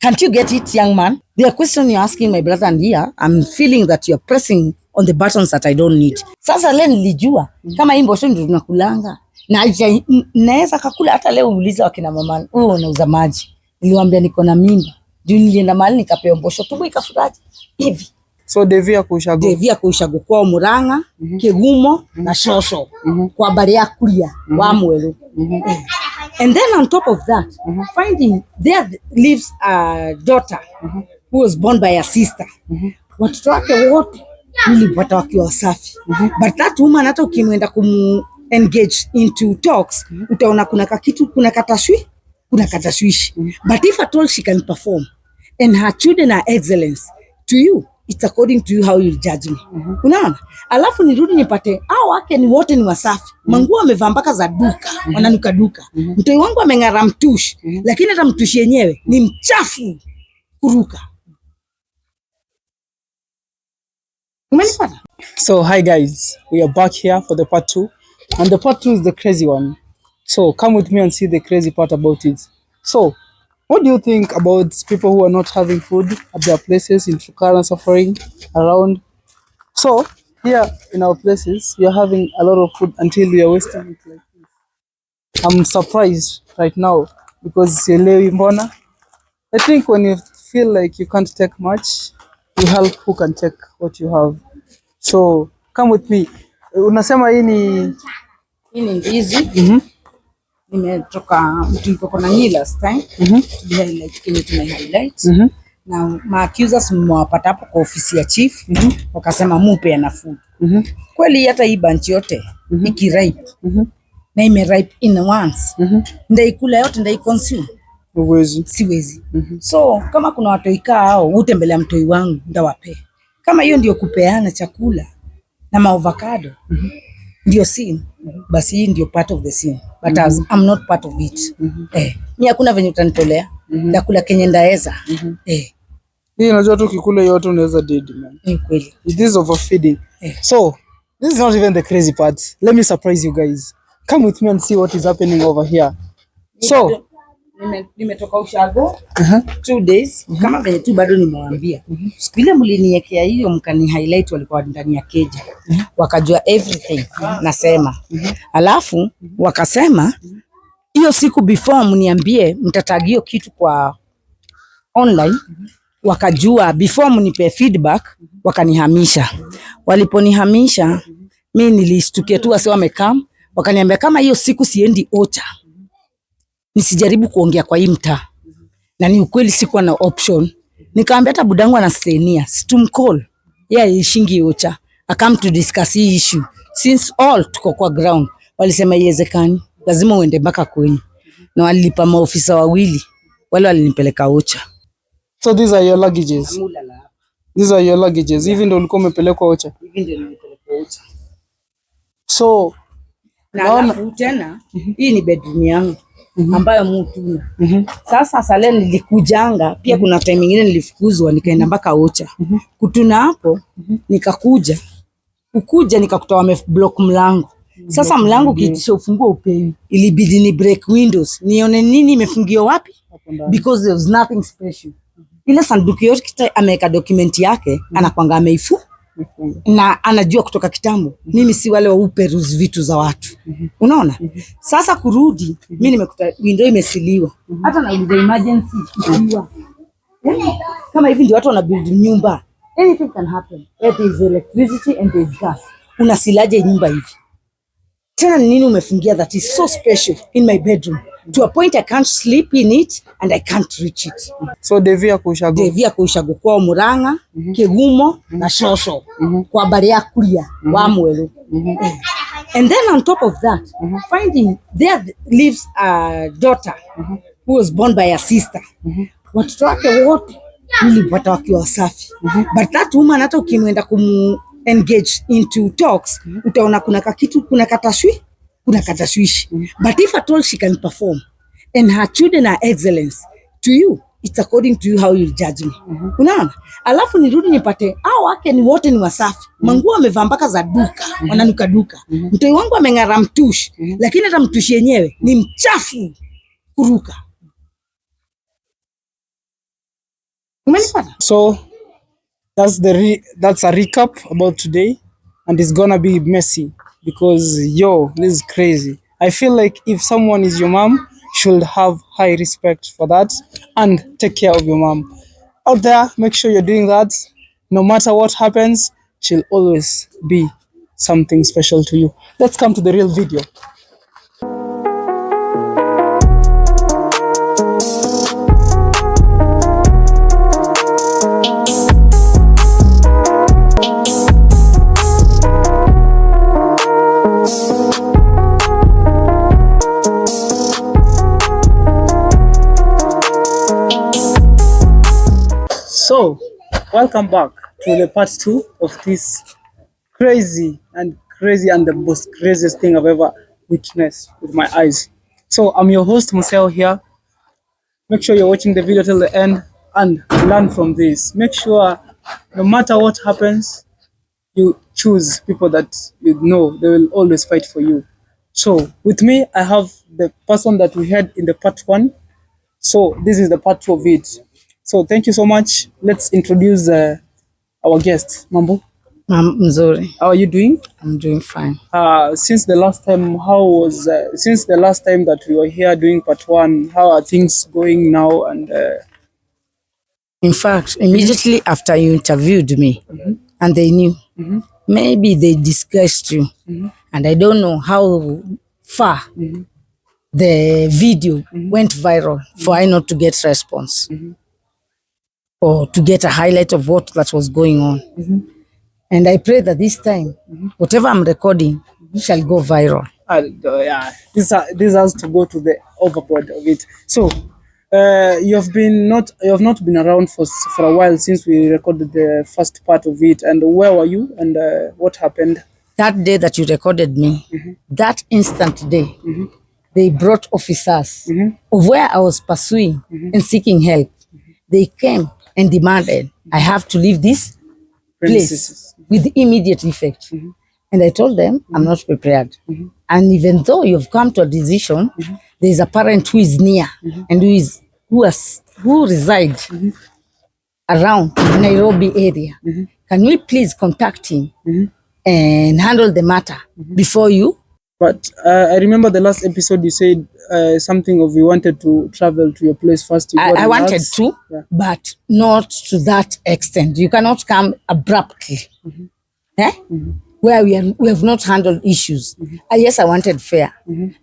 Can't you get it, young man? The question you're asking my brother, and here I'm feeling that you're pressing on the buttons that I don't need. Sasa leo nilijua kama hii mbosho ndio tunakulanga na naweza kakula hata leo. Uuliza wakina mama, unauza maji? Niliwaambia niko na mimba. Juu nilienda mahali nikapewa mbosho tumbo ikafuraji hivi. So devia kuishago kwa Muranga, Kegumo na Shosho kwa bari ya kulia wa Mwelu. And then on top of that, finding there lives a daughter who was born by a sister. Watoto wake wote nilipata wakiwa safi. But that woman hata ukimwenda engage into talks, utaona kuna kitu, kuna katashwishi. But if at all she can perform and her children are excellence to you, it's according to you how you judge me. Unaona? Alafu nirudi nipate hao wake ni wote ni wasafi. Manguo amevaa mpaka za duka, wananuka duka. Mtoi wangu ameng'ara mtushi, lakini hata mtushi yenyewe ni mchafu kuruka. Umenipata? So hi guys, we are back here for the part 2, and the part 2 is the crazy one. So come with me and see the crazy part about it. So what do you think about people who are not having food at their places in Turkana, suffering around? So here in our places, we are having a lot of food until we are wasting it like this. I'm surprised right now because mbona. I think when you feel like you can't take much, you help who can take what you have. So come with me. Unasema hii ni easy. Nimetoka tulikuwa na nyinyi last time. Highlight kile tuna highlight. Na accusers mmewapata hapo kwa ofisi ya chief. Wakasema mupe na food. Kweli hata hii bunch yote ikiripe. Na imeripe in once. Ndaikula yote ndaiconsume. Siwezi. So kama kuna watu ikaa hao utembelea mtoi wangu ndawape. Kama hiyo ndio kupeana chakula na maavocado ndio sin, basi hii ndio part of the sin, but as I'm not part of it. Mimi hakuna venye utanitolea ndakula kenye ndaeza. Hii unajua tu kikula yote unaweza dead man. Ni kweli. It is overfeeding. So this is not even the crazy part. Let me surprise you guys. Come with me and see what is happening over here. So nimetoka ushago 2 days kama venye tu bado nimewaambia. Siku ile mliniwekea hiyo mkani highlight walikuwa ndani ya keja. Wakajua everything nasema. Alafu wakasema hiyo siku before mniambie mtatagio kitu kwa online, wakajua before mnipe feedback wakanihamisha. Waliponihamisha mimi nilistukia tu wase wamekam, wakaniambia kama hiyo siku siendi Ocha nisijaribu kuongea kwa hii mtaa. Na ni ukweli sikuwa na option. Nikaambia hata budangu anasenia, situmcall. Yeye ishingi Ocha. I come to discuss hii issue. Since all tuko kwa ground. Walisema iwezekani, lazima uende mpaka kwenye. Na walilipa maofisa wawili. Wale walinipeleka Ocha. So these are your luggages. These are your luggages. Hivi ndio ulikuwa umepelekwa Ocha. Hivi ndio nilipelekwa Ocha. So na tena hii ni bedroom yangu. Ambayo mtu sasa sale nilikujanga pia. Kuna time nyingine nilifukuzwa nikaenda mpaka Ocha kutuna hapo. Nikakuja nikakuta wameblock mlango. Sasa mlango kitisha ufungue upewi, ilibidi ni break windows nione nini imefungiwa wapi, because there was nothing special. Ile sanduku yote kita ameweka document yake anakwanga ameifu na anajua kutoka kitambo. Mimi si wale wa uperuse vitu za watu. Unaona? Sasa kurudi mimi nimekuta window imesiliwa. Hata na ile emergency ikiwa. Kama hivi ndio watu wana build nyumba. Anything can happen. There is electricity and there is gas. Unasilaje nyumba hivi? Tena nini umefungia that is so special in my bedroom to a point I can't sleep in it and I can't reach it. So devia kuishago kwa Muranga, Kegumo na Shosho kwa bari ya kulia wa Mwelu. And then on top of that, finding there lives a daughter who was born by a sister. Watoto wake wote nilipata wakiwa safi. But that woman hata ukimwenda engage into talks, utaona kuna kitu, kuna katashwishi. But if at all she can perform and her children are excellence to you, it's according to you how you judge me. Unaona? Alafu nirudi nipate hao wake ni wote ni wasafi. Manguo amevaa mpaka za duka, wananuka duka. Mtoi wangu ameng'ara mtushi, lakini hata mtushi yenyewe ni mchafu kuruka. Umenipata? So that's a recap about today, and it's gonna be messy because yo, this is crazy. I feel like if someone is your mom, should have high respect for that and take care of your mom. Out there, make sure you're doing that. No matter what happens, she'll always be something special to you. Let's come to the real video. So, welcome back to the part 2 of this crazy and the most craziest thing I've ever witnessed with my eyes. So, I'm your host Museo here. Make sure you're watching the video till the end and learn from this. Make sure no matter what happens, you choose people that you know they will always fight for you. So, with me, I have the person that we had in the part 1. So, this is the part 2 of it. So thank you so much. Let's introduce our guest, Mambo. Mzuri. How are you doing? I'm doing fine. Since the last time, since the last time that we were here doing part 1, how are things going now? And in fact, immediately after you interviewed me, and they knew, maybe they discussed you, and I don't know how far the video went viral for I not to get response. Or to get a highlight of what that was going on. And I pray that this time, whatever I'm recording shall go viral. Yeah, this has to go to the overboard of it. So, you have not been around for a while since we recorded the first part of it. And where were you? And what happened? That day that you recorded me, that instant day, they brought officers of where I was pursuing and seeking help. They came and demanded I have to leave this place with immediate effect. And I told them I'm not prepared. And even though you've come to a decision, there's a parent who is near and who resides around Nairobi area. Can we please contact him and handle the matter before you? But I remember the last episode you said something of you wanted to travel to your place first. I wanted to, but not to that extent. You cannot come abruptly, where we have not handled issues. Yes, I wanted fair,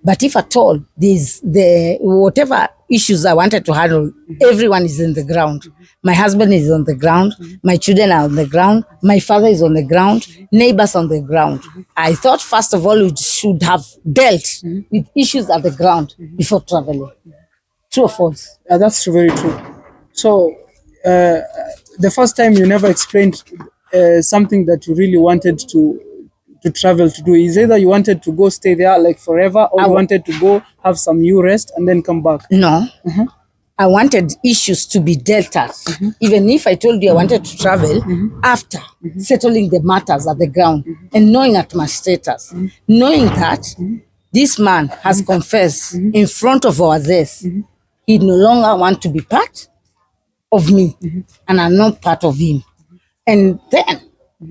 but if at all, whatever issues I wanted to handle, everyone is in the ground. My husband is on the ground. My children are on the ground. My father is on the ground. Neighbors on the ground. I thought, first of all, we should have dealt with issues at the ground before traveling. True or false? That's very true. So, the first time you never explained something that you really wanted to travel to do. Is either you wanted to go stay there like forever, or you wanted to go have some new rest and then come back? No. I wanted issues to be dealt at. Even if I told you I wanted to travel after settling the matters at the ground and knowing at my status, knowing that this man has confessed in front of our Zes, he no longer wants to be part of me and I'm not part of him. And then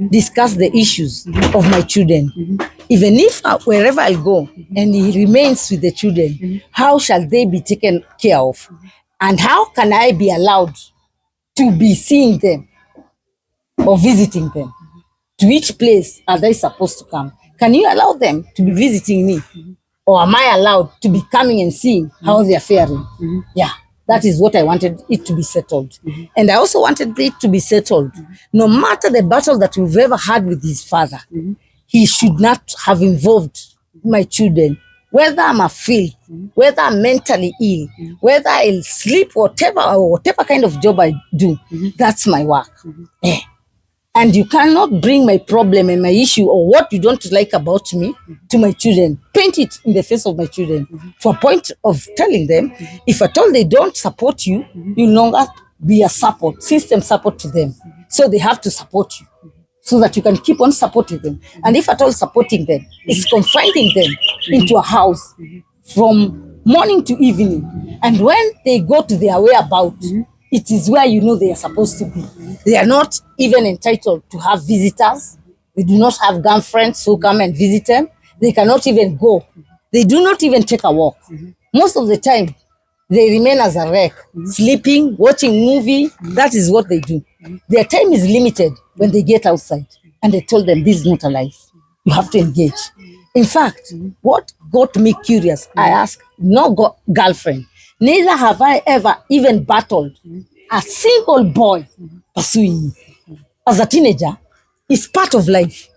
discuss the issues of my children. Even if wherever I go and he remains with the children, how shall they be taken care of? And how can I be allowed to be seeing them or visiting them? To which place are they supposed to come? Can you allow them to be visiting me? Or am I allowed to be coming and seeing how they are faring? Yeah, that is what I wanted it to be settled. And I also wanted it to be settled. No matter the battle that we've ever had with his father, he should not have involved my children. Whether I'm a field, whether I'm mentally ill, whether I'll sleep, whatever kind of job I do, that's my work. And you cannot bring my problem and my issue or what you don't like about me to my children, paint it in the face of my children to a point of telling them, if at all they don't support you, you no longer be a system support to them. So they have to support you, so that you can keep on supporting them. And if at all supporting them is confining them into a house from morning to evening, and when they go to their whereabouts, it is where you know they are supposed to be. They are not even entitled to have visitors. They do not have girlfriends who come and visit them. They cannot even go. They do not even take a walk. Most of the time, they remain as a wreck, sleeping, watching movie. That is what they do. Their time is limited when they get outside. And I told them, this is not a life. You have to engage. In fact, what got me curious, I asked, no girlfriend. Neither have I ever even battled a single boy pursuing me. As a teenager, it's part of life.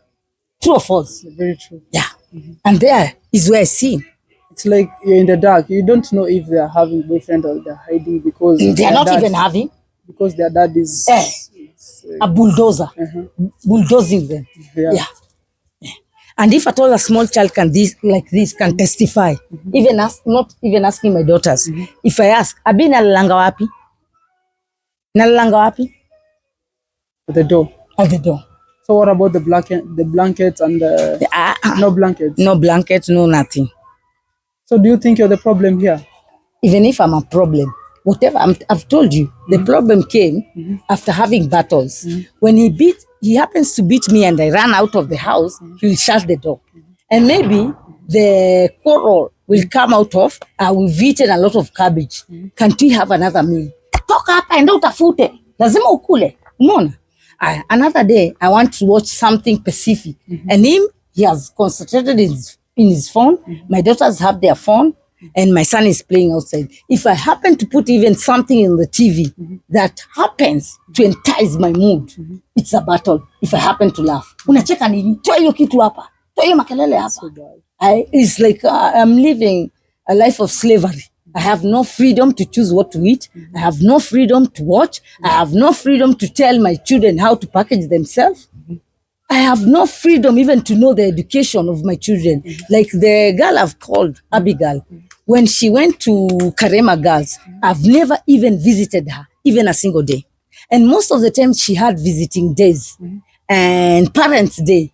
True or false? Very true. Yeah. And there is where I see. It's like you're in the dark. You don't know if they're having boyfriend or they're hiding because They are not even having. Because their dad is a bulldozer, bulldozing them. Yeah. And if at all a small child can can testify, even not even asking my daughters, if I ask, Abi nalalanga wapi? Nalalanga wapi? At the door. At the door. So what about the blankets and no blankets? No blankets, no nothing. So do you think you're the problem here? Even if I'm a problem, whatever, I've told you, the problem came after having battles. When he happens to beat me and I run out of the house, he will shut the door. And maybe the quarrel will come out of, we've eaten a lot of cabbage. Can't we have another meal? Toka hapa enda utafute. Lazima ukule. Umeona? Another day, I want to watch something specific. And he has concentrated in his phone. My daughters have their phone. And my son is playing outside. If I happen to put even something in the TV that happens to entice my mood, it's a battle. If I happen to laugh, unacheka nini? Toa hiyo kitu hapa. Toa hiyo makelele hapa. It's like I'm living a life of slavery. I have no freedom to choose what to eat. I have no freedom to watch. I have no freedom to tell my children how to package themselves. I have no freedom even to know the education of my children. Like the girl I've called, Abigail, when she went to Karema Girls, I've never even visited her, even a single day. And most of the time she had visiting days and Parents' Day.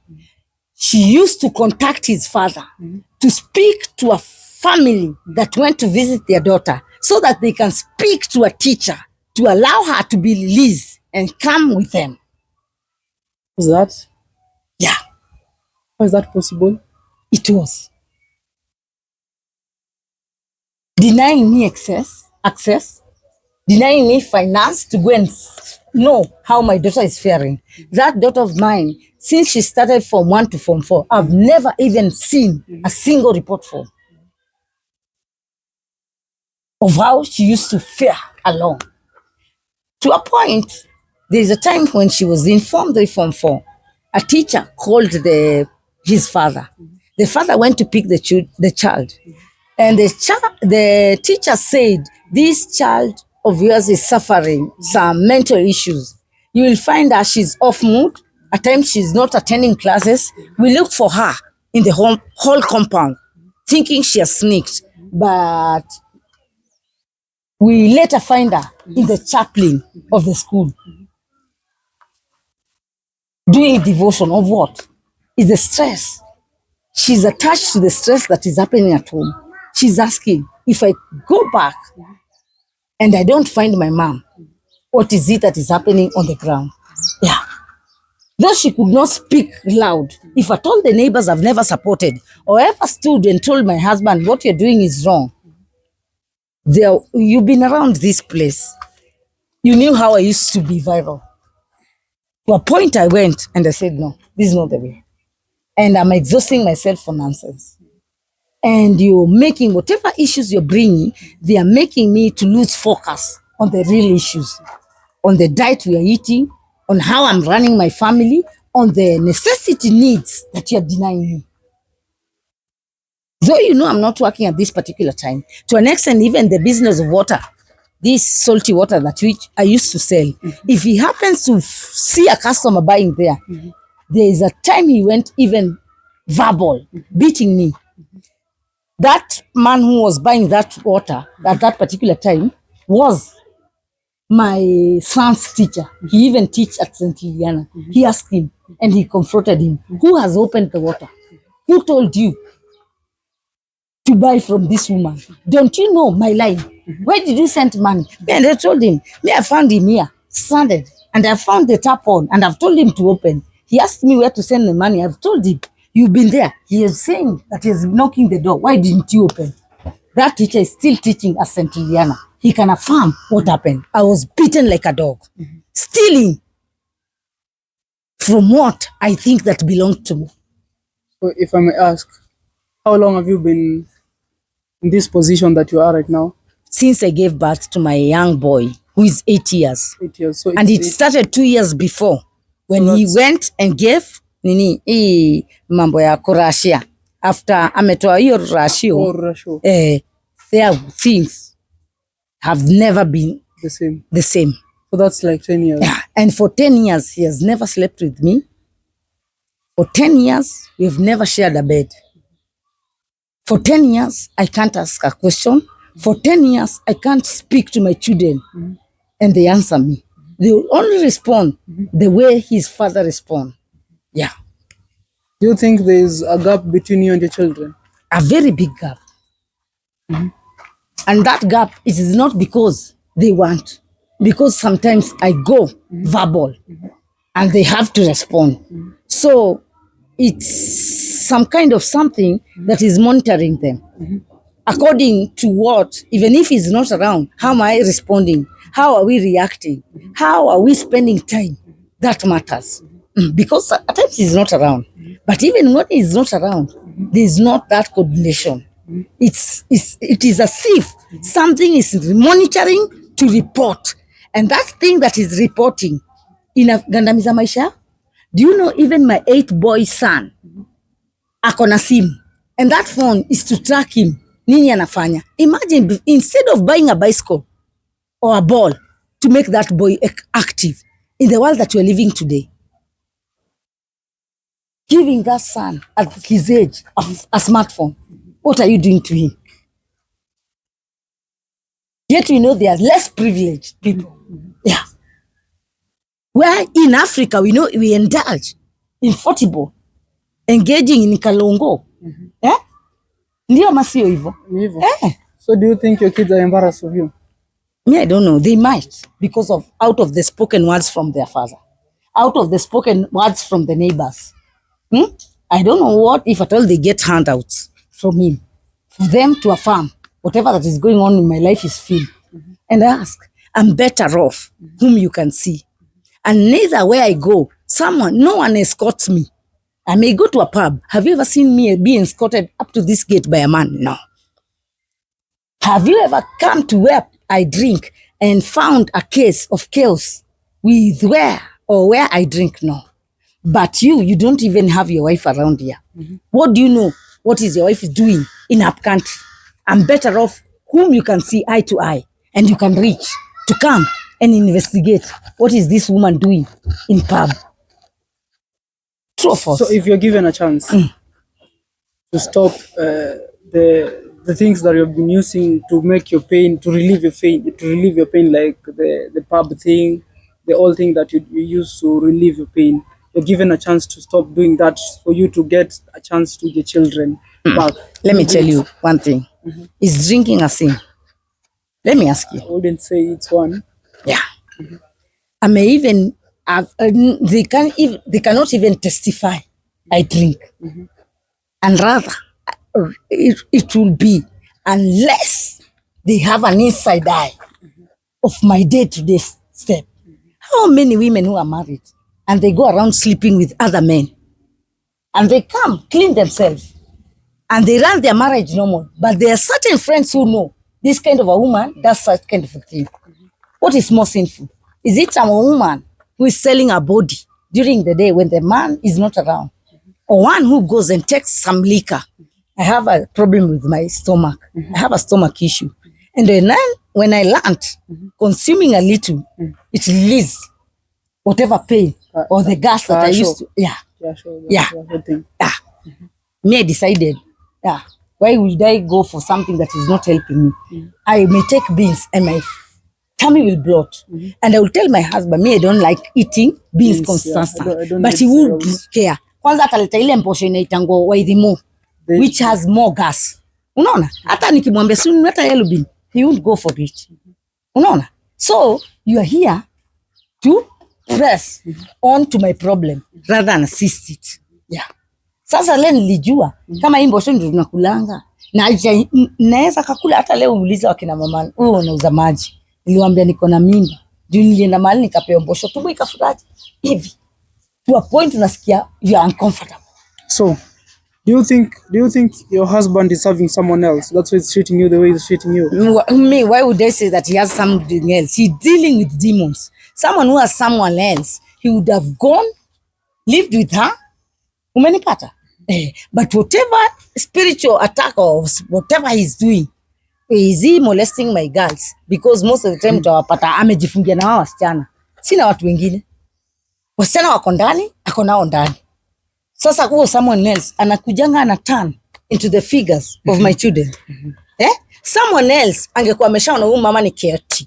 She used to contact his father to speak to a family that went to visit their daughter so that they can speak to a teacher to allow her to be released and come with them. Was that? Yeah. How is that possible? It was. Denying me access, denying me finance to go and know how my daughter is faring. That daughter of mine, since she started from 1 to Form 4, I've never even seen a single report form of how she used to fare along. To a point, there is a time when she was in Form 3, Form 4. A teacher called his father. The father went to pick the child. And the teacher said, this child of yours is suffering some mental issues. You will find that she's off mood. At times she's not attending classes. We look for her in the whole compound, thinking she has sneaked. But we later find her in the chaplain of the school, doing devotion of what? Is the stress. She's attached to the stress that is happening at home. She's asking, if I go back and I don't find my mom, what is it that is happening on the ground? Yeah. Though she could not speak loud, if at all the neighbors have never supported or ever stood and told my husband, what you're doing is wrong. You've been around this place. You knew how I used to be viral. To a point I went and I said, no, this is not the way. And I'm exhausting myself for nonsense. And you're making whatever issues you're bringing, they are making me to lose focus on the real issues, on the diet we are eating, on how I'm running my family, on the necessity needs that you're denying me. Though you know I'm not working at this particular time, to an extent, even the business of water, this salty water that which I used to sell, if he happens to see a customer buying there, there is a time he went even verbal, beating me. That man who was buying that water at that particular time was my son's teacher. He even teach at St. Liliana. He asked him and he confronted him. Who has opened the water? Who told you to buy from this woman? Don't you know my line? Where did you send money? Me, and I told him, me, I found him here, stranded, and I found the tap on, and I've told him to open. He asked me where to send the money. I've told him, you've been there. He is saying that he's knocking the door. Why didn't you open? That teacher is still teaching at St. Juliana. He can affirm what happened. I was beaten like a dog. Stealing from what I think that belonged to me. So if I may ask, how long have you been in this position that you are right now? Since I gave birth to my young boy, who is 8 years. 8 years. So and it started 2 years before when he went and gave mambo ya kurashia. After ametoa hiyo ratio, their things have never been the same. So that's like 10 years. Yeah. And for 10 years, he has never slept with me. For 10 years, we have never shared a bed. For 10 years, I can't ask a question. For 10 years, I can't speak to my children and they answer me. They will only respond the way his father responds. Yeah. Do you think there is a gap between you and your children? A very big gap. And that gap, it is not because they want. Because sometimes I go verbal and they have to respond. So it's some kind of something that is monitoring them. According to what, even if he's not around, how am I responding? How are we reacting? How are we spending time? That matters. Because at times he's not around. But even when he's not around, there's not that coordination. It is as if something is monitoring to report. And that thing that is reporting inagandamiza maisha. Do you know even my 8-boy son akona simu, and that phone is to track him. Nini anafanya? Imagine, instead of buying a bicycle or a ball to make that boy active in the world that we're living today, giving that son at his age a smartphone, what are you doing to him? Yet we know they are less privileged people. Yeah. Where in Africa, we know we indulge in football, engaging in kalongo. Eh? Ndio masio hivyo. So do you think your kids are embarrassed of you? Me, I don't know. They might, because of out of the spoken words from their father, out of the spoken words from the neighbors. I don't know what, if at all they get handouts from him, for them to affirm whatever that is going on in my life is filled. And I ask, I'm better off whom you can see. And neither where I go, no one escorts me. I may go to a pub. Have you ever seen me being escorted up to this gate by a man? No. Have you ever come to where I drink and found a case of chaos with where I drink? No. But you don't even have your wife around here. What do you know? What is your wife doing in up country? I'm better off whom you can see eye to eye and you can reach to come and investigate what is this woman doing in pub. True or false? So if you're given a chance to stop the things that you've been using to make your pain, to relieve your pain, like the pub thing, the old thing that you use to relieve your pain, you're given a chance to stop doing that for you to get a chance to your children back. Let me tell you one thing. Is drinking a sin? Let me ask you. I wouldn't say it's one. Yeah. I may even they cannot even testify I drink. And rather it will be, unless they have an inside eye of my day-to-day step. How many women who are married and they go around sleeping with other men and they come clean themselves and they run their marriage normal, but there are certain friends who know this kind of a woman does such kind of a thing. What is more sinful? Is it a woman who is selling her body during the day when the man is not around, or one who goes and takes some liquor? I have a problem with my stomach. I have a stomach issue. And then when I learned consuming a little, it releases whatever pain or the gas that I used to. Me, I decided, why would I go for something that is not helping me? I may take beans and my tummy will bloat. And I will tell my husband, me, I don't like eating beans constantly. But he would care. Kwanza ataleta ile mposho inaitango waidhimu, which has more gas. Unaona? Hata nikimwambia sunu hata yellow bean, he won't go for it. Unaona? So you are here to press on to my problem rather than assist it. Yeah. Sasa leo nilijua kama hii mbosho ndio tunakulanga na naweza kakula hata leo. Uuliza wakina mama wewe unauza maji, niliwaambia niko na mimba, ndio nilienda mahali nikapewa mbosho tumbo ikafuraji hivi to a point unasikia you are uncomfortable. So do you think your husband is having someone else? That's why he's treating you the way he's treating you. Me, why would I say that he has something else? He's dealing with demons. Someone who has someone else, he would have gone, lived with her. Umenipata? But whatever spiritual attack or whatever he's doing, is he molesting my girls? Because most of the time utawapata amejifungia na wao wasichana. Sina watu wengine. Wasichana wako ndani, ako nao ndani. Sasa huo someone else anakujanga ana turn into the figures of my children. Someone else angekuwa ameshaona huyu mama ni caretaker.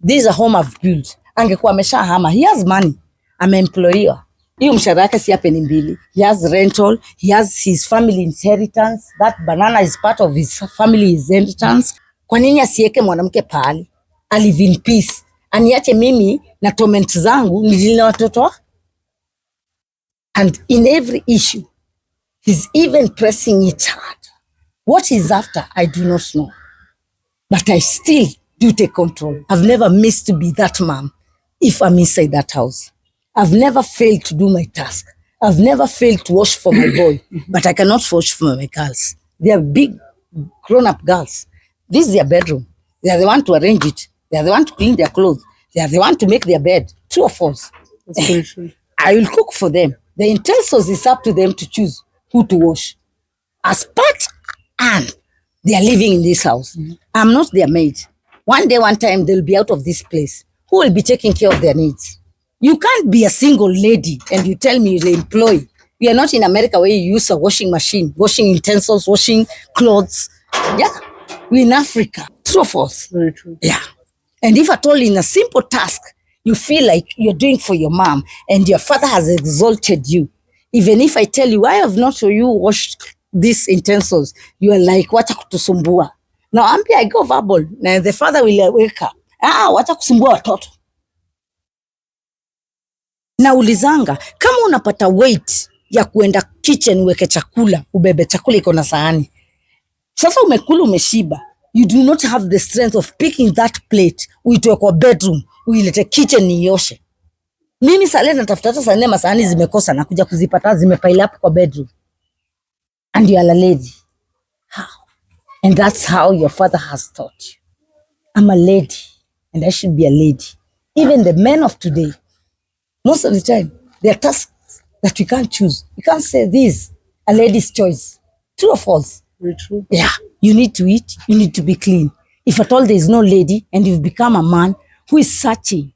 This is a home I've built. Angekuwa ameshahama. He has money. Ameemployiwa. Hiyo mshahara yake si hapa ni mbili. He has rental. He has his family inheritance. That banana is part of his family inheritance. Kwa nini asiweke mwanamke pahali? I live in peace. Aniache mimi na torment zangu nilile watoto. And in every issue, he's even pressing it hard. What he's after, I do not know. But I still do take control. I've never missed to be that mom if I'm inside that house. I've never failed to do my task. I've never failed to wash for my boy, but I cannot wash for my girls. They are big, grown-up girls. This is their bedroom. They are the one to arrange it. They are the one to clean their clothes. They are the one to make their bed. True or false? That's very true. I will cook for them. The utensils is up to them to choose who to wash. As part and they are living in this house. I'm not their maid. One day, one time, they'll be out of this place. Who will be taking care of their needs? You can't be a single lady and you tell me you're employed. We are not in America where you use a washing machine, washing utensils, washing clothes. Yeah, we're in Africa. True or false? Very true. Yeah. And if at all in a simple task, you feel like you're doing for your mom and your father has exalted you. Even if I tell you, I have not for you washed these utensils, you are like, wacha kutusumbua. Now, I go verbal. Now, the father will wake up. Wacha kusumbua watoto. Na ulizanga, kama unapata weight ya kuenda kitchen uweke chakula, ubebe chakula iko na sahani. Sasa umekula umeshiba. You do not have the strength of picking that plate, uitoe kwa bedroom, uilete kitchen nioshe. Mimi sale natafuta hata saa masahani zimekosa na kuja kuzipata zimepile up kwa bedroom. And you are a lady. How? And that's how your father has taught you. I'm a lady and I should be a lady. Even the men of today, most of the time, there are tasks that we can't choose. You can't say this, a lady's choice. True or false? Very true. Yeah. You need to eat. You need to be clean. If at all there is no lady and you've become a man who is searching,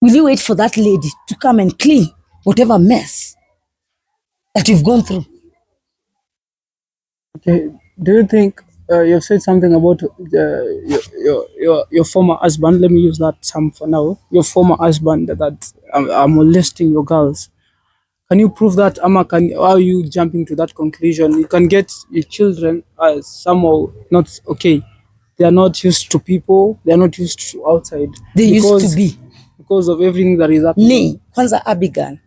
will you wait for that lady to come and clean whatever mess that you've gone through? Okay. Do you think you've said something about your former husband? Let me use that term for now. Your former husband that are molesting your girls. Can you prove that, Ama? How are you jumping to that conclusion? You can get your children as somehow not okay. They are not used to people. They are not used to outside. They used to be. Because of everything that is happening. Me, kwanza Abigail,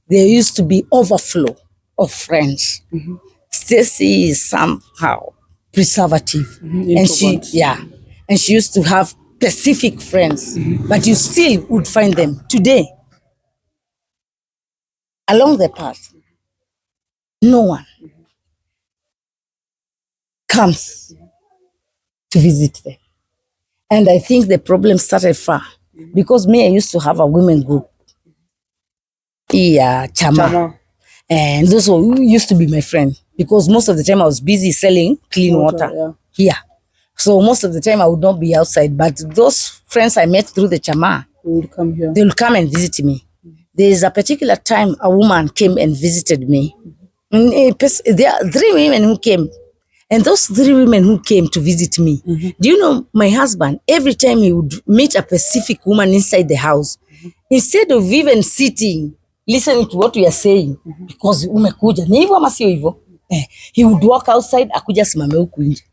there used to be overflow of friends. Stacy is somehow preservative. And she used to have specific friends, but you still would find them today. Along the path, no one comes to visit them. And I think the problem started far. Because me, I used to have a women group. Chama. And those who used to be my friend. Because most of the time I was busy selling clean water here. So most of the time I would not be outside. But those friends I met through the Chama, they will come and visit me. There is a particular time a woman came and visited me. There are 3 women who came. And those 3 women who came to visit me, do you know my husband, every time he would meet a specific woman inside the house, instead of even sitting, listening to what we are saying, because umekuja, ni hivyo ama sio hivyo, he would walk outside, akuja simame huku nje.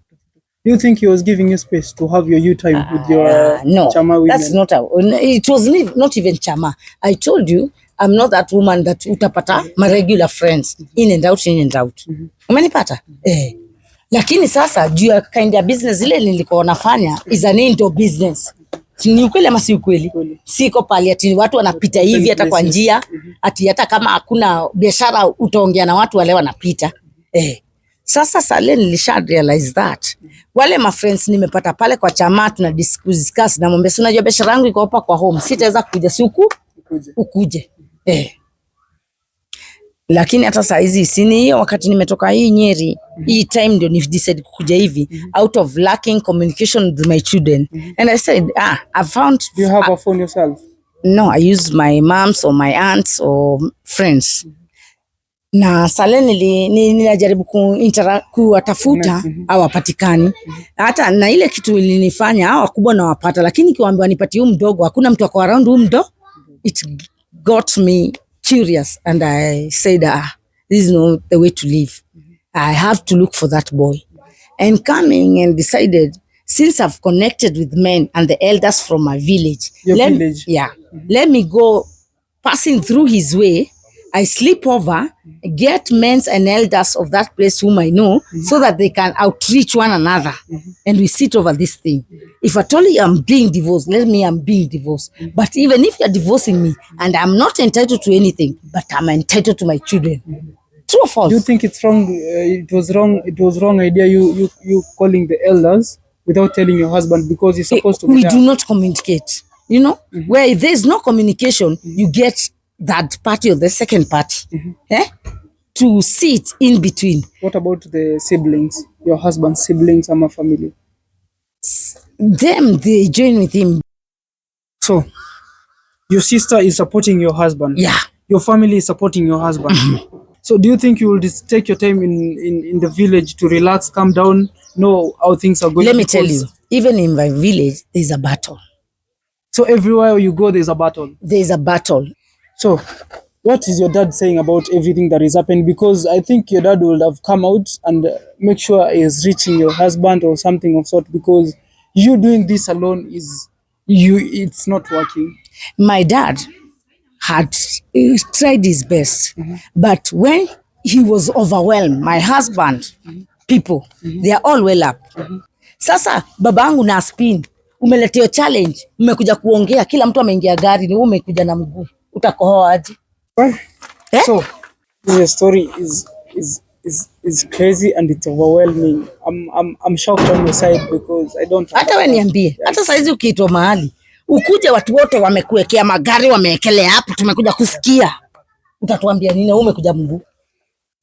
Do you think he was giving you space to have your you time with your no, chama women? that's not it was not even chama. I told you I'm not that woman that utapata my regular friends in and out. Umenipata? Lakini sasa juu ya kind of business ile nilikuwa nafanya is an indoor business. Ni ukweli ama si ukweli? Siko pale ati watu wanapita hivi hata kwa njia, ati hata kama hakuna biashara utaongea na watu wale wanapita. Sasa Sale nilisha realize that. Wale my friends nimepata pale kwa chama tuna discuss na mwambie unajua biashara yangu iko hapa kwa home. Sitaweza kuja siku ukuje. Lakini hata saa hizi sini hiyo wakati nimetoka hii Nyeri, hii time ndio ni decide kuja hivi out of lacking communication with my children. And I said, I found. Do you have a phone yourself? No, I use my mom's or my aunts or friends. Na Sale ninajaribu kuwatafuta hawapatikani. Hata na ile kitu ilinifanya hawa kubwa na wapata, lakini kiwaambiwa nipatie huyu mdogo hakuna mtu ako around huyu mdogo, it got me curious and I said, this is not the way to live. I have to look for that boy. And coming and decided, since I've connected with men and the elders from my village, let me go passing through his way. I sleep over, get men and elders of that place whom I know, so that they can outreach one another, and we sit over this thing. If I told you I'm being divorced, let me I'm being divorced. But even if you're divorcing me, and I'm not entitled to anything, but I'm entitled to my children. True or false? Do you think it's wrong? It was wrong idea. You calling the elders without telling your husband because he's supposed to. We do not communicate. You know, where there's no communication, you get that party or the second party to sit in between. What about the siblings? Your husband's siblings and my family? Them, they join with him. So, your sister is supporting your husband. Yeah. Your family is supporting your husband. So, do you think you will just take your time in the village to relax, calm down, know how things are going? Let me tell you, even in my village, there's a battle. So, everywhere you go, there's a battle. There's a battle. So, what is your dad saying about everything that is happening? Because I think your dad would have come out and make sure he is reaching your husband or something of sort, because you doing this alone it's not working. My dad had tried his best, but when he was overwhelmed, my husband, people, they are all well up. Sasa babangu na spin, umeletea challenge, umekuja kuongea, kila mtu ameingia gari, ni umekuja na mguu. Utakohoa aje? So the story is crazy and it's overwhelming. I'm shocked on your side because I don't. Hata wewe niambie, hata saizi ukiitwa mahali ukuje watu wote wamekuwekea magari wameekelea hapo, tumekuja kusikia, utatuambia nini? Umekuja mguu.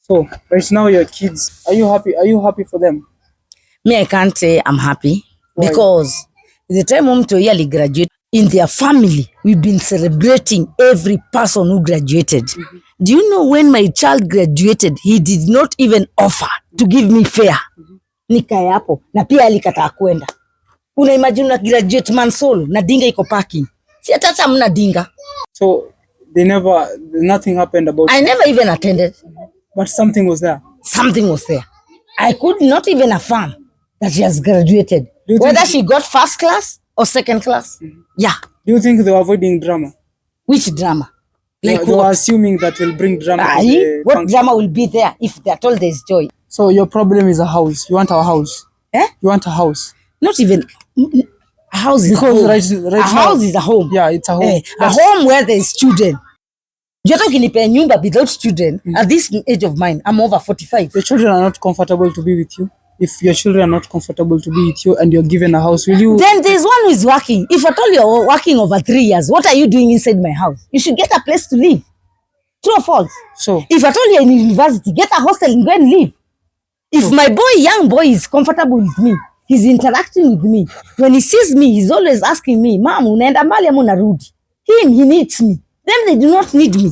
So right now your kids, are you happy for them? Me, I can't say I'm happy. Why? Because the time mtu yali graduate in their family, we've been celebrating every person who graduated. Do you know when my child graduated, he did not even offer to give me fare. Nikae hapo na pia alikataa kwenda. Una imagine una graduate man solo na dinga iko parking. Si hata mna dinga. So nothing happened about I never even attended. But something was there. Something was there. I could not even affirm that she has graduated. Whether she got first class or second class. Yeah. Do you think they were avoiding drama? Which drama? Like they were assuming that will bring drama. What function. Drama will be there if they're told there's joy? So your problem is a house. You want a house. You want a house. Not even a house is because a home. Right now, house is a home. Yeah, it's a home. A home where there's children. You're talking about a nyumba without children. At this age of mine, I'm over 45. Your children are not comfortable to be with you. If your children are not comfortable to be with you and you're given a house, will you? Then there's one who is working. If at all you're working over 3 years, what are you doing inside my house? You should get a place to live. True or false? So, if at all you're in university, get a hostel and go and live. If my young boy is comfortable with me, he's interacting with me. When he sees me, he's always asking me, Mom, unaenda mbali ama unarudi? He needs me. Them, they do not need me.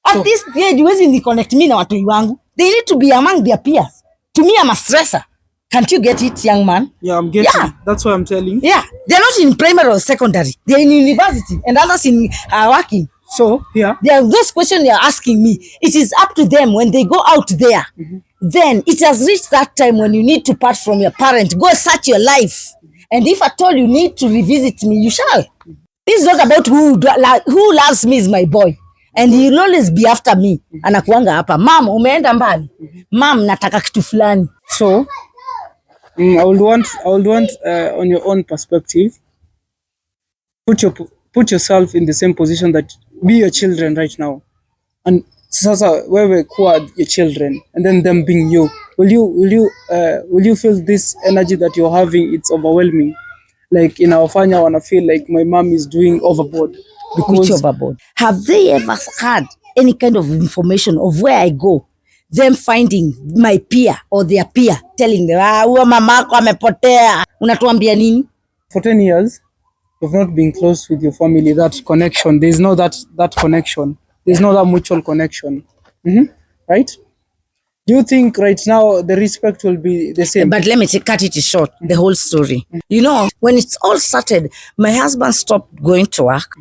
At this age, huwezi ni connect me na watu wangu. They need to be among their peers. To me, I'm a stressor. Can't you get it, young man? Yeah, I'm getting it. That's why I'm telling. Yeah, they're not in primary or secondary. They're in university and others are working. So, there are those questions you're asking me. It is up to them when they go out there. then it has reached that time when you need to part from your parent. Go search your life. And if at all you need to revisit me, you shall. This is not about who loves me is my boy. And he'll always be after me. Anakuanga hapa. Mom, umeenda mbali. Mom, nataka kitu fulani. So, I would want on your own perspective, put yourself in the same position that be your children right now. And sasa wewe kuwa your children and then them being you. Will you feel this energy that you're having? It's overwhelming. Like inawafanya wanna feel like my mom is doing overboard. Which overboard? Have they ever had any kind of information of where I go? Them finding my peer or their peer telling them, huyo mamako amepotea. Unatuambia nini? For 10 years, you've not been close with your family. That connection, there's no that connection. There's no that mutual connection. Right? Do you think right now the respect will be the same? But let me cut it short, the whole story. You know, when it's all started, my husband stopped going to work.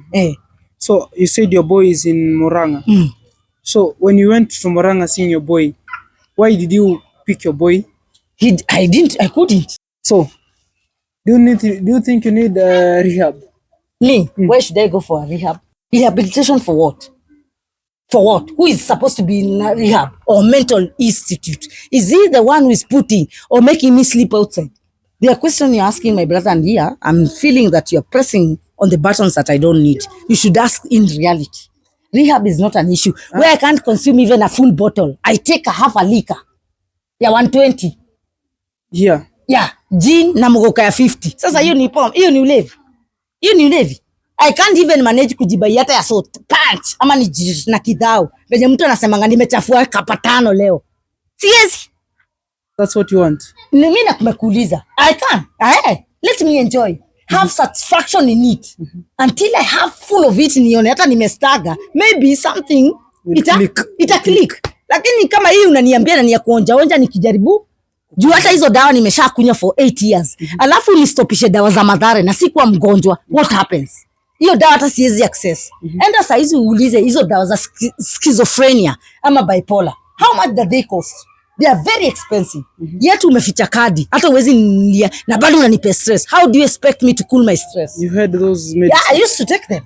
So you said your boy is in Murang'a. So when you went to Murang'a seeing your boy, why did you pick your boy? I couldn't. So do you think you need rehab? Me? Where should I go for a rehab? Rehabilitation for what? For what? Who is supposed to be in rehab or mental institute? Is he the one who is putting or making me sleep outside? The question you're asking my brother, and here I'm feeling that you're pressing on the buttons that I don't need. You should ask in reality. Rehab is not an issue. Where I can't consume even a full bottle. I take a half a liquor. Yeah, 120. Yeah. Yeah, gin na mgoka ya 50. Sasa hiyo ni pombe, hiyo ni ulevi. Hiyo ni ulevi. I can't even manage kujibai hata ya so punch ama ni na kidhao. Venye mtu anasemanga nimechafua kapa 5 leo. Siwezi. That's what you want. Mimi nakumekuuliza. I can. Let me enjoy. Have satisfaction in it. Until I have full of it nione hata nimestaga. Maybe something ita click. Lakini kama hii unaniambia na ni ya kuonja onja nikijaribu. Juu hata hizo dawa nimesha kunywa for 8 years. Alafu nistopishe dawa za madhara na sikuwa mgonjwa. What happens? Hiyo dawa hata siwezi access. Enda saa hizi uulize hizo dawa za schizophrenia ama bipolar. How much do they cost? They are very expensive. Yet umeficha kadi. Hata uwezi nilia na bado unanipa stress. How do you expect me to cool my stress? You had those medicines? Yeah, I used to take them.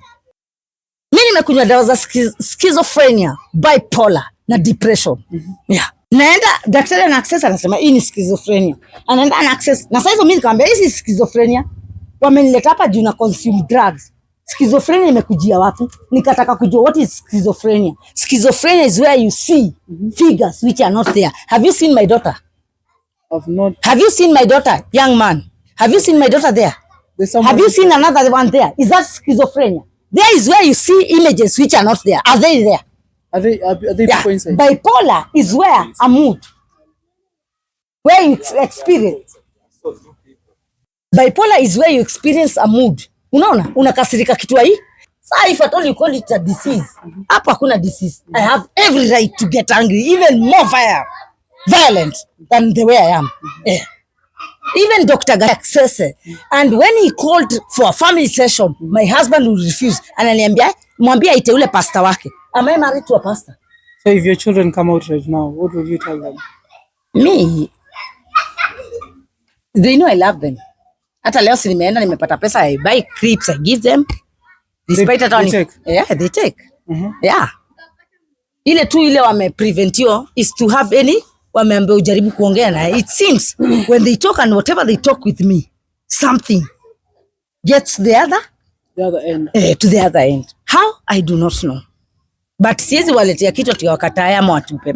Mimi nimekunywa dawa za schizophrenia, bipolar na depression. Yeah. Naenda daktari ana access anasema hii ni schizophrenia. Anaenda ana access. Na sasa hizo mimi nikamwambia hii si schizophrenia. Wamenileta hapa juu na consume drugs. Schizophrenia imekujia wapi? Nikataka kujua what is schizophrenia. Schizophrenia is where you see figures which are not there. Have you seen my daughter? I've not. Have you seen my daughter, young man? Have you seen my daughter there? Have you seen another one there? Is that schizophrenia? There is where you see images which are not there. Are they there? Are they people inside? Bipolar is where a mood, where you experience. Bipolar is where you experience a mood. Unaona? Unakasirika kitu hii. So if at all you call it a disease, hapa hakuna disease. I have every right to get angry, even more violent than the way I am. Yeah. Even Dr. Gaksese. And when he called for a family session, my husband would refuse. Ananiambia, mwambie aite ule pastor wake. Am I married to a pastor? So if your children come out right now, what would you tell them? Me? They know I love them. Hata leo si nimeenda nimepata pesa, I buy crepes, I give them. Despite that they take? Yeah, they take. Yeah. Ile tu ile wame prevent you is to have any wameambia ujaribu kuongea na it seems when they talk and whatever they talk with me something gets the other end. To the other end. How? I do not know. But siwezi waletea kitu ati wakatae ama watupe.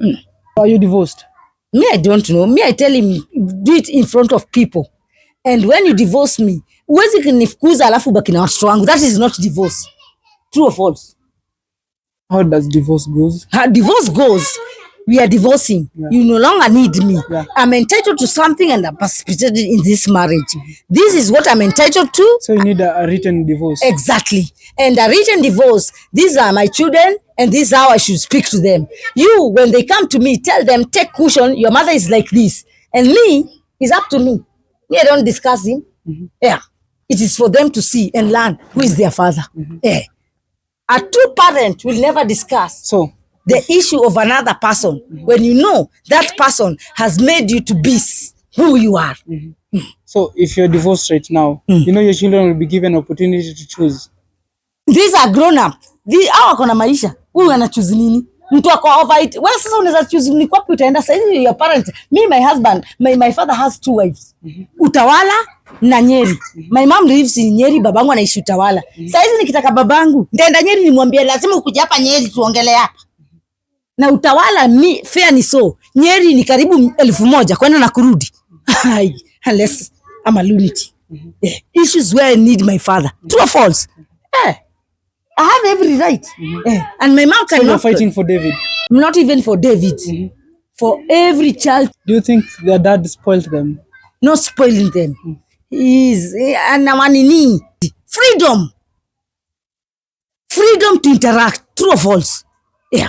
Are you divorced? Me, I don't know. Me, I tell him do it in front of people. And when you divorce me, uwezi kunifukuza alafu baki na watoto wangu. That is not divorce. True or false? How does divorce goes? How divorce goes, we are divorcing. Yeah. You no longer need me. Yeah. I'm entitled to something and I'm participated in this marriage. This is what I'm entitled to. So you need a written divorce. Exactly. And a written divorce, these are my children and this is how I should speak to them. You, when they come to me, tell them, take cushion, your mother is like this. And me, it's up to me. Me, I don't discuss him. Yeah. It is for them to see and learn who is their father. Yeah. A true parent will never discuss. So the issue of another person when you know that person has made you to be who you are. So if you're divorced right now, you know your children will be given opportunity to choose. These are grown up. Hawa wako na maisha. Huyu ana choose nini? Mtu ako over it. Wewe sasa unaweza choose ni kwapi utaenda. Sasa hivi your parents, me, my husband, my father has 2 wives. Utawala na Nyeri. My mom lives in Nyeri, babangu anaishi Utawala. Sasa hizi nikitaka babangu, nitaenda Nyeri nimwambie lazima ukuje hapa Nyeri tuongelee hapa. Na Utawala fair ni so. Nyeri ni karibu 1,000 kwenda na kurudi. Unless I'm a lunatic. Issues where I need my father. True or false? I have every right. And my mom cannot. So you're fighting for David? Not even for David. For every child. Do you think their dad spoiled them? Not spoiling them. He's freedom. Freedom to interact. True or false? Yeah.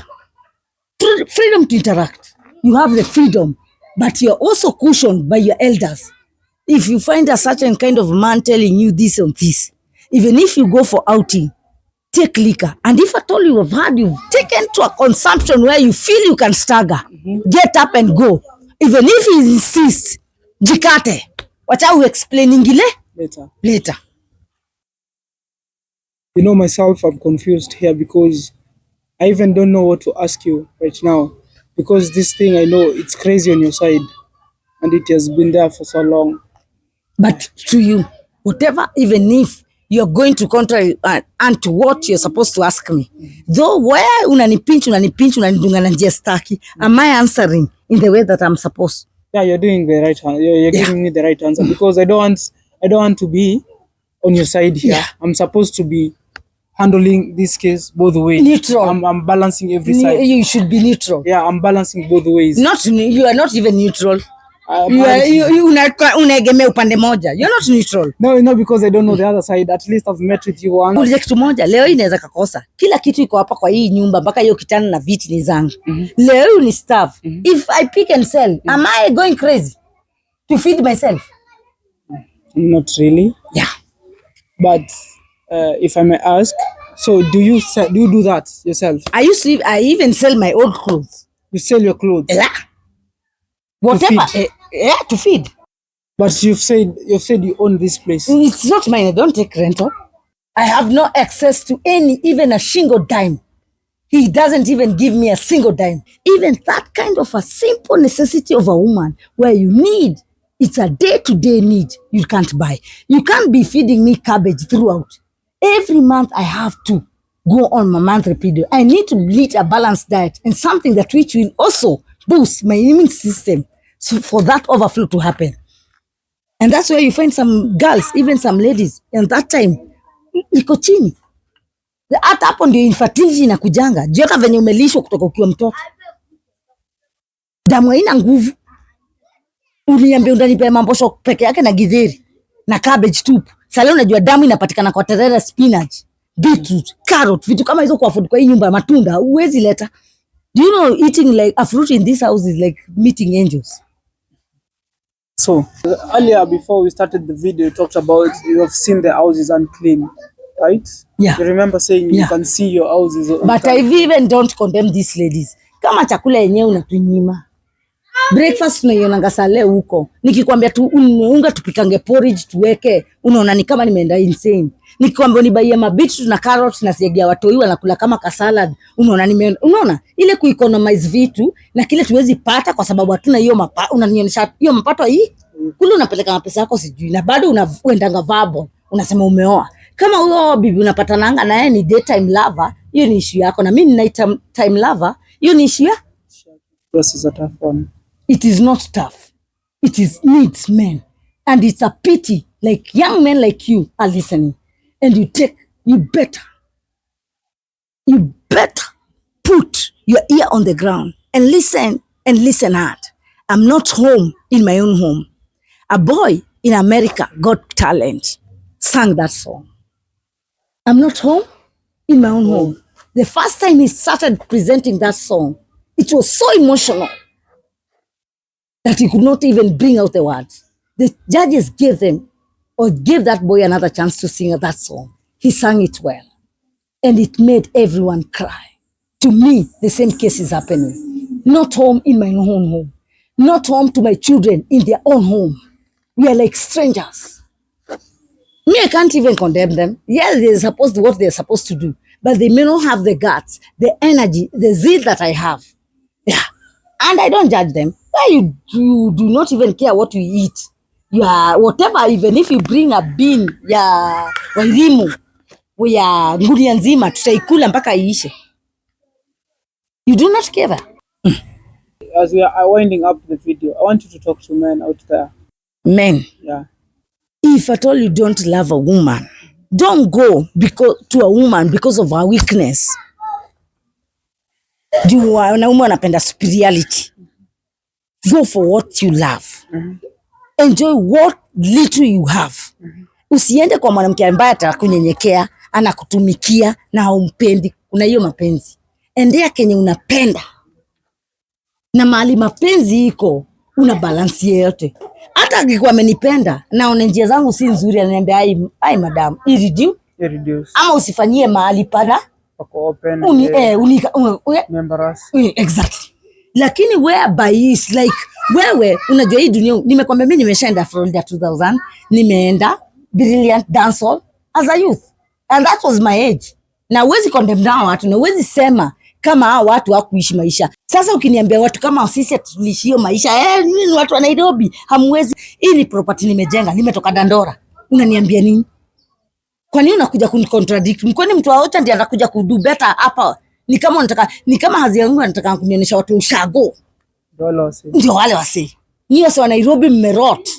Freedom to interact. You have the freedom. But you're also cushioned by your elders. If you find a certain kind of man telling you this and this, even if you go for outing, take liquor. And if at all you've taken to a consumption where you feel you can stagger, get up and go. Even if he insists, jikate. What are we explaining later? You know, myself, I'm confused here because I even don't know what to ask you right now. Because this thing, I know it's crazy on your side and it has been there for so long. But to you, whatever, even if you're going to contrary and to what you're supposed to ask me, though where unanidunga na njia staki, am I answering in the way that I'm supposed? Yeah, you're doing the right answer. You're giving me the right answer because I don't want to be on your side here. Yeah. I'm supposed to be handling this case both ways. Neutral. I'm balancing every side. You should be neutral. Yeah, I'm balancing both ways. You are not even neutral. Unaegemea upande moja. You're not neutral. No, because I don't know the other side. At least I've met with you once. Ulize kitu moja, leo inaweza kakosa. Kila kitu iko hapa kwa hii nyumba mpaka hiyo kitanda na viti ni zangu. Leo ni staff. If I pick and sell, am I going crazy to feed myself? Not really. Yeah. But if I may ask, so do you do that yourself? I even sell my old clothes. You sell your clothes? Yeah. Whatever. To feed. But you've said you own this place. It's not mine. I don't take rental. I have no access to even a single dime. He doesn't even give me a single dime. Even that kind of a simple necessity of a woman where you need, it's a day-to-day need, you can't buy. You can't be feeding me cabbage throughout. Every month I have to go on my monthly period. I need to lead a balanced diet and something that which will also boost my immune system. So for that overflow to happen. And that's where you find some girls, even some ladies, and that time, iko chini. Hata hapo ndio infertility inakujanga. Jota venye umelishwa kutoka ukiwa mtoto. Damu haina nguvu. Uniambia unanipea mambosho peke yake na githeri na cabbage tupu. Sasa leo unajua damu inapatikana kwa terere, spinach, beetroot, carrot, vitu kama hizo kwa food kwa hii nyumba ya matunda, huwezi leta. Do you know eating like a fruit in this house is like meeting angels? So earlier, before we started the video, you talked about you have seen the house is unclean, right? Yeah. You remember saying you can see your house is unclean. But I even don't condemn these ladies. Kama chakula yenyewe unatunyima. Breakfast tunaionanga sale huko. Nikikwambia tu unga tupikange porridge tuweke, unaona ni kama nimeenda insane. Nikikwambia unibaie mabitu na carrots na siagia watoi wanakula kama ka salad, unaona nimeenda. Unaona ile kueconomize vitu na kile tuwezi pata kwa sababu hatuna hiyo mapato. Unanionyesha hiyo mapato hii kule unapeleka pesa yako sijui na bado unaendanga verbal unasema umeoa. Kama huyo bibi unapata nanga na yeye ni daytime lover, hiyo ni issue yako, na mimi ni nighttime lover, hiyo ni issue yako. This is a tough one. It is not tough. It needs men. And it's a pity like young men like you are listening. And you better put your ear on the ground and listen hard. I'm not home in my own home. A boy in America Got Talent sang that song. I'm not home in my own home. The first time he started presenting that song, it was so emotional that he could not even bring out the words. The judges gave that boy another chance to sing that song. He sang it well. And it made everyone cry. To me, the same case is happening. Not home in my own home. Not home to my children in their own home. We are like strangers. Me, I can't even condemn them. Yes, they're supposed to what they're supposed to do, but they may not have the guts, the energy, the zeal that I have. Yeah. And I don't judge them. Why you do not even care what we eat. You are whatever, even if you bring a bean ya wairimu ya ngunia nzima tutaikula mpaka iishe. You do not care. As we are winding up the video, I want you to talk to men out there. Men. Yeah. If at all you don't love a woman, don't go to a woman because of her weakness. Juu wanaume wanapenda superiority. Go for what you love. Enjoy what little you have. Usiende kwa mwanamke ambaye atakunyenyekea, anakutumikia na haumpendi. Kuna hiyo mapenzi. Endea kenye unapenda. Na mahali mapenzi iko, una balance yote. Hata akikuwa amenipenda naona njia zangu si nzuri, ananiambia ai madam, reduce. Ama usifanyie mahali pana Pako open. Exactly. Lakini whereby is like wewe unajua hii dunia, nimekwambia mimi nimeshaenda Florida 2000, nimeenda Brilliant Dance Hall as a youth, and that was my age. Na uwezi condemn down watu, na uwezi sema kama hao watu hawakuishi maisha. Sasa ukiniambia watu kama sisi tuliishi hiyo maisha, ni watu wa Nairobi hamwezi. Hii ni property nimejenga, nimetoka Dandora. Unaniambia nini? Kwa nini unakuja kunicontradict? Mkwani mtu wa Ocha ndiye anakuja kudo better hapa? Ni kama hazi yangu anataka kunionyesha watu ushago. Ndio wale wasi. Nyie wa Nairobi mmerot.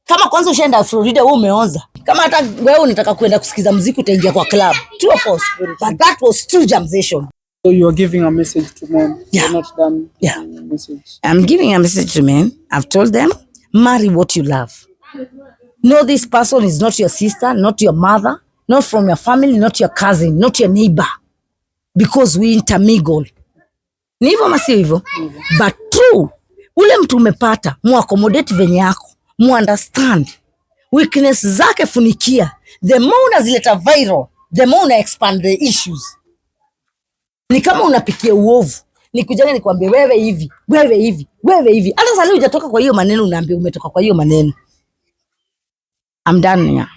Kama kwanza ushaenda Florida wewe umeonza. Kama hata wewe unataka kwenda kusikiza muziki utaingia kwa club. Two of us. But that was true jamzation. So you are giving a message to men. Yeah. You're not done. Yeah. Message. I'm giving a message to men. I've told them, marry what you love. No, this person is not your sister, not your mother, not from your family, not your cousin, not your neighbor. Because we intermingle. Ni hivyo ama sio hivyo? But true, ule mtu umepata, mu-accommodate venye yako, mu-understand. Weakness zake funikia. The more unazileta viral, the more una expand the issues. Ni kama unapikia uovu. Nikujane nikwambie wewe hivi, wewe hivi, wewe hivi. Hata sasa hujatoka kwa hiyo maneno, unaambia umetoka kwa hiyo maneno. I'm done here.